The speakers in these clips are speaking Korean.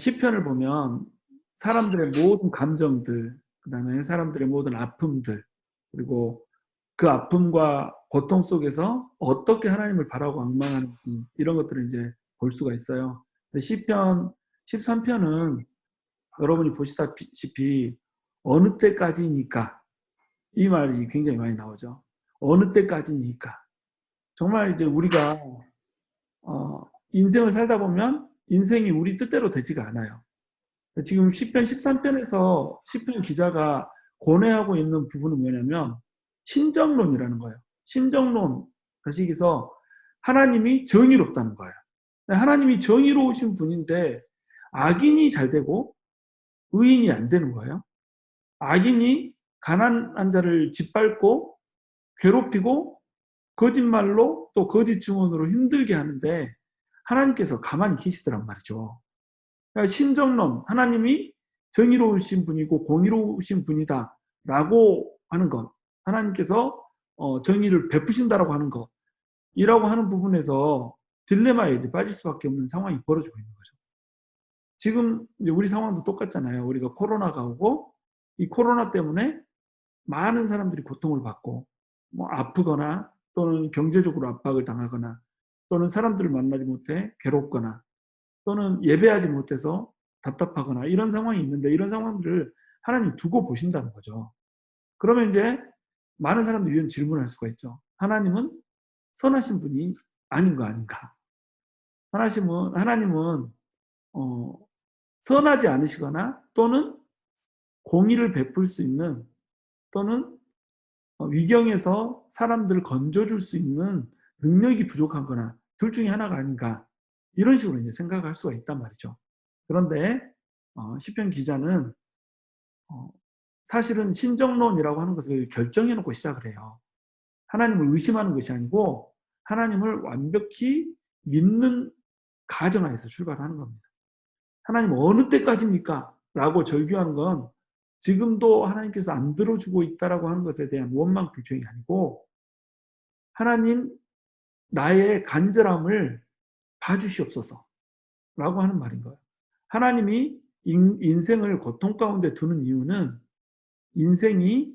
시편을 보면 사람들의 모든 감정들, 그다음에 사람들의 모든 아픔들, 그리고 그 아픔과 고통 속에서 어떻게 하나님을 바라고 악망하는지 이런 것들을 이제 볼 수가 있어요. 시편 13편은 여러분이 보시다시피 어느 때까지니까 이 말이 굉장히 많이 나오죠. 어느 때까지니까. 정말 이제 우리가 인생을 살다 보면 인생이 우리 뜻대로 되지가 않아요. 지금 시편 13편에서 시편 기자가 고뇌하고 있는 부분은 뭐냐면 신정론이라는 거예요. 신정론, 다시 얘기해서 하나님이 정의롭다는 거예요. 하나님이 정의로우신 분인데 악인이 잘 되고 의인이 안 되는 거예요. 악인이 가난한 자를 짓밟고 괴롭히고 거짓말로 또 거짓 증언으로 힘들게 하는데 하나님께서 가만히 계시더란 말이죠. 그러니까 신정론, 하나님이 정의로우신 분이고 공의로우신 분이다라고 하는 것, 하나님께서 정의를 베푸신다라고 하는 것이라고 하는 부분에서 딜레마에 빠질 수밖에 없는 상황이 벌어지고 있는 거죠. 지금 우리 상황도 똑같잖아요. 우리가 코로나가 오고 이 코로나 때문에 많은 사람들이 고통을 받고 뭐 아프거나 또는 경제적으로 압박을 당하거나 또는 사람들을 만나지 못해 괴롭거나 또는 예배하지 못해서 답답하거나 이런 상황이 있는데 이런 상황들을 하나님 두고 보신다는 거죠. 그러면 이제 많은 사람들이 이런 질문을 할 수가 있죠. 하나님은 선하신 분이 아닌 거 아닌가? 하나님은 선하지 않으시거나 또는 공의를 베풀 수 있는 또는 위경에서 사람들을 건져줄 수 있는 능력이 부족한 거나 둘 중에 하나가 아닌가 이런 식으로 이제 생각할 수가 있단 말이죠. 그런데 시편 기자는 사실은 신정론이라고 하는 것을 결정해 놓고 시작을 해요. 하나님을 의심하는 것이 아니고 하나님을 완벽히 믿는 가정하에서 출발하는 겁니다. 하나님 어느 때까지입니까? 라고 절규하는 건 지금도 하나님께서 안 들어주고 있다라고 하는 것에 대한 원망 불평이 아니고 하나님 나의 간절함을 봐주시옵소서 라고 하는 말인 거예요. 하나님이 인생을 고통 가운데 두는 이유는 인생이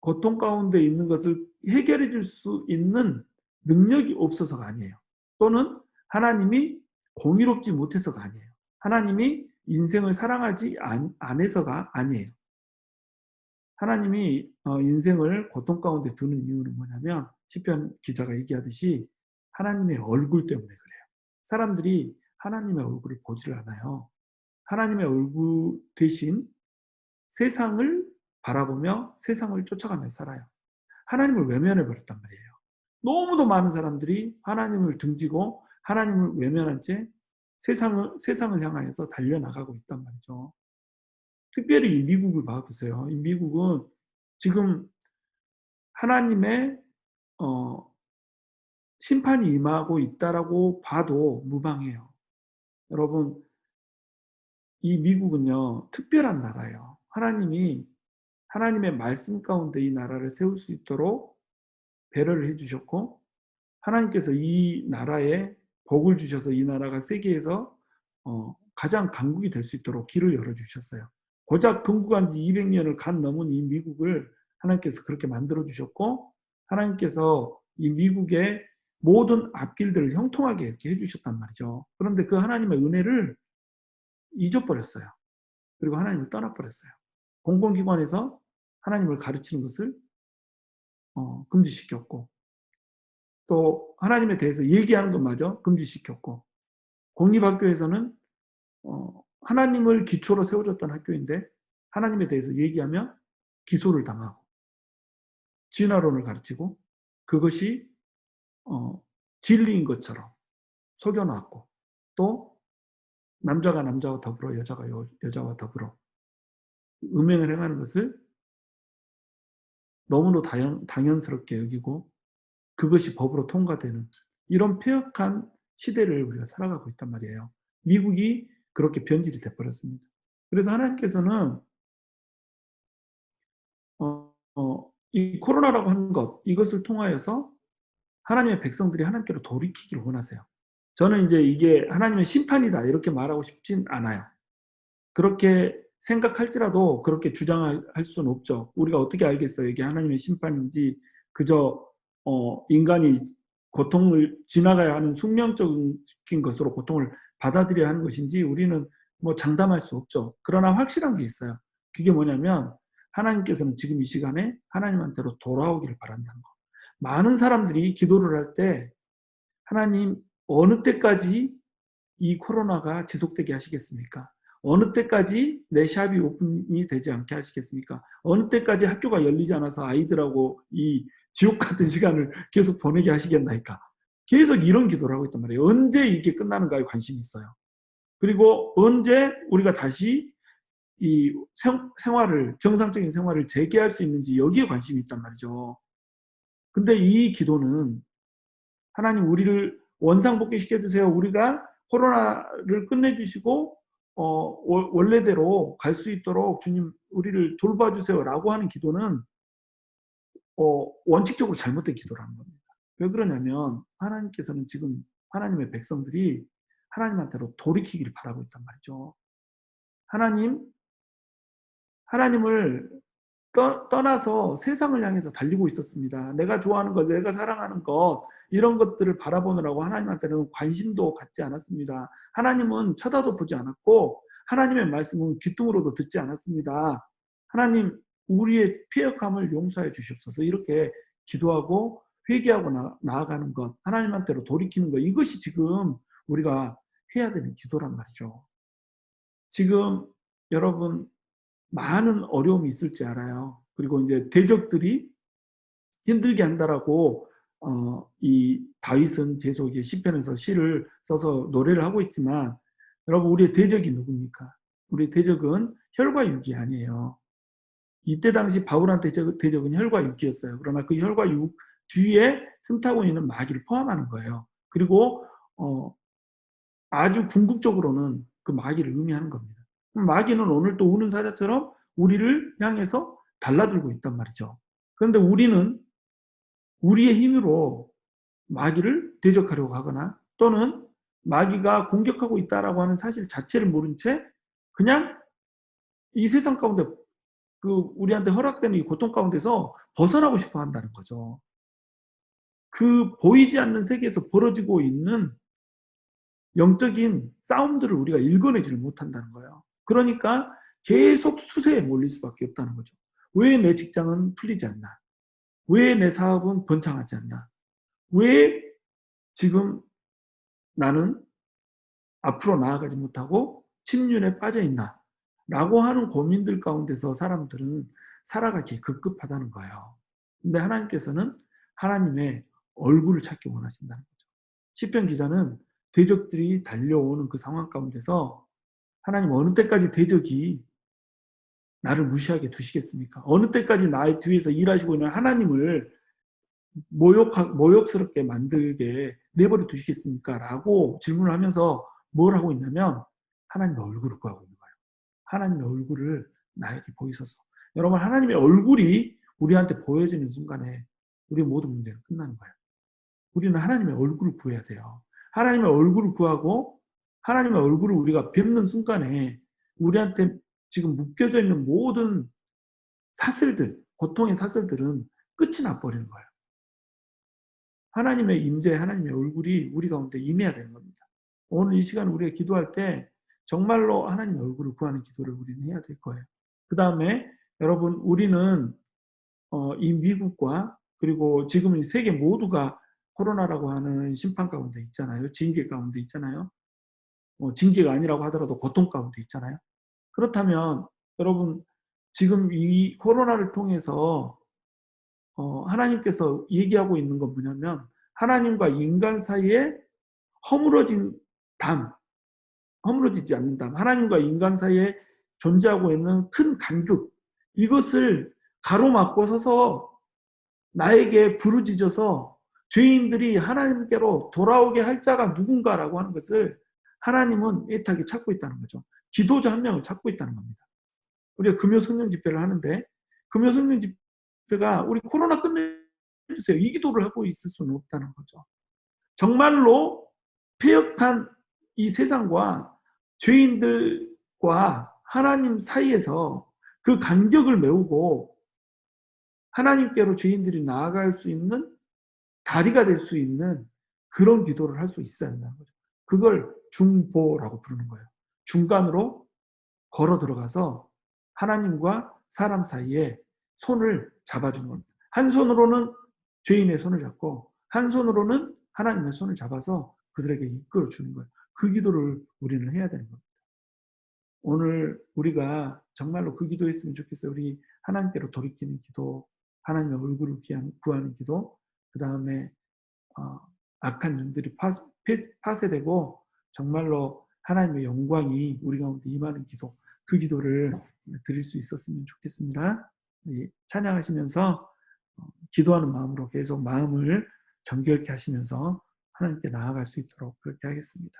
고통 가운데 있는 것을 해결해 줄 수 있는 능력이 없어서가 아니에요. 또는 하나님이 공의롭지 못해서가 아니에요. 하나님이 인생을 사랑하지 않아서가 아니에요. 하나님이 인생을 고통 가운데 두는 이유는 뭐냐면 시편 기자가 얘기하듯이 하나님의 얼굴 때문에 그래요. 사람들이 하나님의 얼굴을 보질 않아요. 하나님의 얼굴 대신 세상을 바라보며 세상을 쫓아가며 살아요. 하나님을 외면해 버렸단 말이에요. 너무도 많은 사람들이 하나님을 등지고 하나님을 외면한 채 세상을 향하여서 달려나가고 있단 말이죠. 특별히 미국을 봐보세요. 이 미국은 지금 하나님의 심판이 임하고 있다라고 봐도 무방해요. 여러분, 이 미국은요, 특별한 나라예요. 하나님의 말씀 가운데 이 나라를 세울 수 있도록 배려를 해주셨고, 하나님께서 이 나라에 복을 주셔서 이 나라가 세계에서 가장 강국이 될 수 있도록 길을 열어주셨어요. 고작 건국한 지 200년을 간 넘은 이 미국을 하나님께서 그렇게 만들어 주셨고 하나님께서 이 미국의 모든 앞길들을 형통하게 이렇게 해주셨단 말이죠. 그런데 그 하나님의 은혜를 잊어버렸어요. 그리고 하나님을 떠나버렸어요. 공공기관에서 하나님을 가르치는 것을 금지시켰고 또 하나님에 대해서 얘기하는 것마저 금지시켰고 공립학교에서는 하나님을 기초로 세워졌던 학교인데 하나님에 대해서 얘기하면 기소를 당하고 진화론을 가르치고 그것이 진리인 것처럼 속여놨고 또 남자가 남자와 더불어 여자가 여자와 더불어 음행을 행하는 것을 너무도 당연스럽게 여기고 그것이 법으로 통과되는 이런 폐역한 시대를 우리가 살아가고 있단 말이에요. 미국이 그렇게 변질이 돼버렸습니다. 그래서 하나님께서는 이 코로나라고 하는 것 이것을 통하여서 하나님의 백성들이 하나님께로 돌이키기를 원하세요. 저는 이제 이게 '하나님의 심판이다.' 이렇게 말하고 싶진 않아요. 그렇게 생각할지라도 그렇게 주장할 수는 없죠. 우리가 어떻게 알겠어요, 이게 하나님의 심판인지. 그저 인간이 고통을 지나가야 하는 숙명적인 것으로 고통을 받아들여야 하는 것인지 우리는 뭐 장담할 수 없죠. 그러나 확실한 게 있어요. 그게 뭐냐면 하나님께서는 지금 이 시간에 하나님한테로 돌아오기를 바란다는 거. 많은 사람들이 기도를 할 때 "하나님 어느 때까지 이 코로나가 지속되게 하시겠습니까? 어느 때까지 내 샵이 오픈이 되지 않게 하시겠습니까? 어느 때까지 학교가 열리지 않아서 아이들하고 이 지옥 같은 시간을 계속 보내게 하시겠나이까?" 계속 이런 기도를 하고 있단 말이에요. 언제 이게 끝나는가에 관심이 있어요. 그리고 언제 우리가 다시 이 생활을, 정상적인 생활을 재개할 수 있는지 여기에 관심이 있단 말이죠. 근데 이 기도는 하나님 우리를 원상복귀시켜 주세요. 우리가 코로나를 끝내주시고 원래대로 갈 수 있도록 주님 우리를 돌봐주세요라고 하는 기도는 원칙적으로 잘못된 기도라는 겁니다. 왜 그러냐면 하나님께서는 지금 하나님의 백성들이 하나님한테로 돌이키기를 바라고 있단 말이죠. 하나님을 떠나서 세상을 향해서 달리고 있었습니다. 내가 좋아하는 것, 내가 사랑하는 것, 이런 것들을 바라보느라고 하나님한테는 관심도 갖지 않았습니다. 하나님은 쳐다도 보지 않았고 하나님의 말씀은 귀뚱으로도 듣지 않았습니다. 하나님, 우리의 패역함을 용서해 주시옵소서. 이렇게 기도하고 회개하고 나아가는 것, 하나님한테로 돌이키는 것, 이것이 지금 우리가 해야 되는 기도란 말이죠. 지금 여러분 많은 어려움이 있을지 알아요. 그리고 이제 대적들이 힘들게 한다라고 이 다윗은 계속 시편에서 시를 써서 노래를 하고 있지만, 여러분 우리의 대적이 누굽니까? 우리의 대적은 혈과 육이 아니에요. 이때 당시 바울한테 대적은 혈과 육이었어요. 그러나 그 혈과 육 뒤에 틈타고 있는 마귀를 포함하는 거예요. 그리고 아주 궁극적으로는 그 마귀를 의미하는 겁니다. 마귀는 오늘 또 우는 사자처럼 우리를 향해서 달라들고 있단 말이죠. 그런데 우리는 우리의 힘으로 마귀를 대적하려고 하거나 또는 마귀가 공격하고 있다라고 하는 사실 자체를 모른 채 그냥 이 세상 가운데 그 우리한테 허락되는 이 고통 가운데서 벗어나고 싶어 한다는 거죠. 그 보이지 않는 세계에서 벌어지고 있는 영적인 싸움들을 우리가 읽어내지를 못한다는 거예요. 그러니까 계속 수세에 몰릴 수밖에 없다는 거죠. 왜 내 직장은 풀리지 않나? 왜 내 사업은 번창하지 않나? 왜 지금 나는 앞으로 나아가지 못하고 침륜에 빠져 있나? 라고 하는 고민들 가운데서 사람들은 살아가기에 급급하다는 거예요. 근데 하나님께서는 하나님의 얼굴을 찾기 원하신다는 거죠. 시편 기자는 대적들이 달려오는 그 상황 가운데서 하나님 어느 때까지 대적이 나를 무시하게 두시겠습니까? 어느 때까지 나의 뒤에서 일하시고 있는 하나님을 모욕스럽게 만들게 내버려 두시겠습니까? 라고 질문을 하면서 뭘 하고 있냐면 하나님의 얼굴을 구하고 있는 거예요. 하나님의 얼굴을 나에게 보이소서. 여러분, 하나님의 얼굴이 우리한테 보여지는 순간에 우리의 모든 문제는 끝나는 거예요. 우리는 하나님의 얼굴을 구해야 돼요. 하나님의 얼굴을 구하고 하나님의 얼굴을 우리가 뵙는 순간에 우리한테 지금 묶여져 있는 모든 사슬들, 고통의 사슬들은 끝이 나버리는 거예요. 하나님의 임재, 하나님의 얼굴이 우리 가운데 임해야 되는 겁니다. 오늘 이 시간 우리가 기도할 때 정말로 하나님의 얼굴을 구하는 기도를 우리는 해야 될 거예요. 그 다음에 여러분, 우리는 이 미국과 그리고 지금 이 세계 모두가 코로나라고 하는 심판 가운데 있잖아요. 징계 가운데 있잖아요. 징계가 아니라고 하더라도 고통 가운데 있잖아요. 그렇다면 여러분, 지금 이 코로나를 통해서 하나님께서 얘기하고 있는 건 뭐냐면 하나님과 인간 사이에 허물어진 담, 허물어지지 않는 담, 하나님과 인간 사이에 존재하고 있는 큰 간극, 이것을 가로막고 서서 나에게 부르짖어서 죄인들이 하나님께로 돌아오게 할 자가 누군가라고 하는 것을 하나님은 애타게 찾고 있다는 거죠. 기도자 한 명을 찾고 있다는 겁니다. 우리가 금요 성령 집회를 하는데 금요 성령 집회가 우리 코로나 끝내주세요 이 기도를 하고 있을 수는 없다는 거죠. 정말로 패역한 이 세상과 죄인들과 하나님 사이에서 그 간격을 메우고 하나님께로 죄인들이 나아갈 수 있는 다리가 될 수 있는 그런 기도를 할 수 있어야 한다는 거죠. 그걸 중보라고 부르는 거예요. 중간으로 걸어 들어가서 하나님과 사람 사이에 손을 잡아주는 겁니다. 한 손으로는 죄인의 손을 잡고 한 손으로는 하나님의 손을 잡아서 그들에게 이끌어 주는 거예요. 그 기도를 우리는 해야 되는 겁니다. 오늘 우리가 정말로 그 기도했으면 좋겠어요. 우리 하나님께로 돌이키는 기도, 하나님의 얼굴을 구하는 기도, 그 다음에 악한 영들이 파쇄되고 정말로 하나님의 영광이 우리 가운데 임하는 기도, 그 기도를 드릴 수 있었으면 좋겠습니다. 찬양하시면서 기도하는 마음으로 계속 마음을 정결케 하시면서 하나님께 나아갈 수 있도록 그렇게 하겠습니다.